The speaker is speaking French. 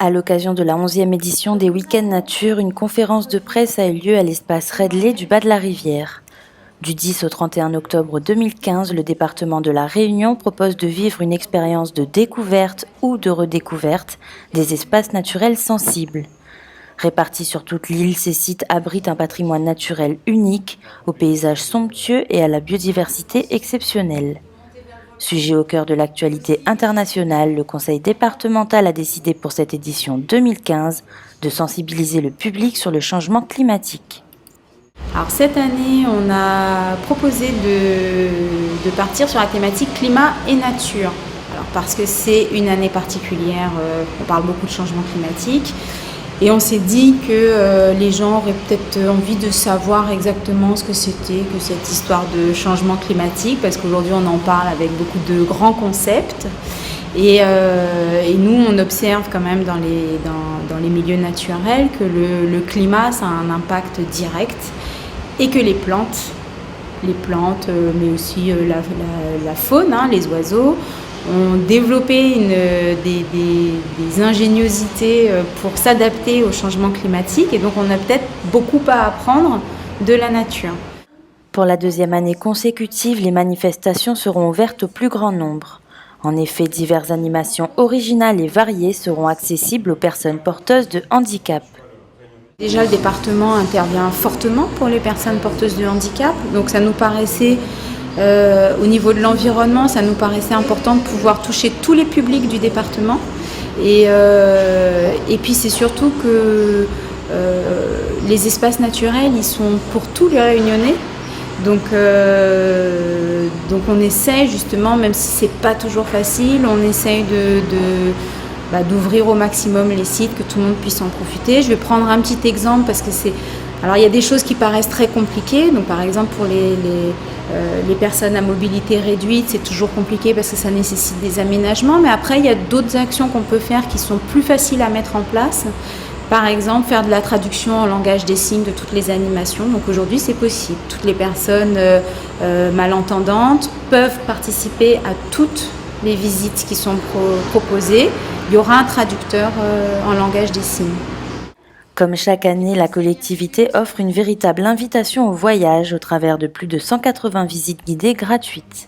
À l'occasion de la 11e édition des Week-ends Nature, une conférence de presse a eu lieu à l'espace Redley du bas de la rivière. Du 10 au 31 octobre 2015, le département de La Réunion propose de vivre une expérience de découverte ou de redécouverte des espaces naturels sensibles. Répartis sur toute l'île, ces sites abritent un patrimoine naturel unique, aux paysages somptueux et à la biodiversité exceptionnelle. Sujet au cœur de l'actualité internationale, le Conseil départemental a décidé pour cette édition 2015 de sensibiliser le public sur le changement climatique. Alors cette année, on a proposé de partir sur la thématique climat et nature. Alors parce que c'est une année particulière, on parle beaucoup de changement climatique. Et on s'est dit que les gens auraient peut-être envie de savoir exactement ce que c'était que cette histoire de changement climatique, parce qu'aujourd'hui on en parle avec beaucoup de grands concepts. Et nous, on observe quand même dans les milieux naturels que le climat, ça a un impact direct et que les plantes, mais aussi la faune, les oiseaux, ont développé des ingéniosités pour s'adapter au changement climatique. Et donc, on a peut-être beaucoup à apprendre de la nature. Pour la deuxième année consécutive, les manifestations seront ouvertes au plus grand nombre. En effet, diverses animations originales et variées seront accessibles aux personnes porteuses de handicap. Déjà, le département intervient fortement pour les personnes porteuses de handicap. Donc, ça nous paraissait, au niveau de l'environnement, ça nous paraissait important de pouvoir toucher tous les publics du département. Et puis, c'est surtout que les espaces naturels, ils sont pour tous les Réunionnais. Donc on essaie justement, même si c'est pas toujours facile, on essaye d'ouvrir au maximum les sites, que tout le monde puisse en profiter. Je vais prendre un petit exemple parce que alors il y a des choses qui paraissent très compliquées. Donc par exemple pour les personnes à mobilité réduite, c'est toujours compliqué parce que ça nécessite des aménagements. Mais après il y a d'autres actions qu'on peut faire qui sont plus faciles à mettre en place. Par exemple, faire de la traduction en langage des signes de toutes les animations. Donc aujourd'hui, c'est possible. Toutes les personnes malentendantes peuvent participer à toutes les visites qui sont proposées. Il y aura un traducteur en langage des signes. Comme chaque année, la collectivité offre une véritable invitation au voyage au travers de plus de 180 visites guidées gratuites.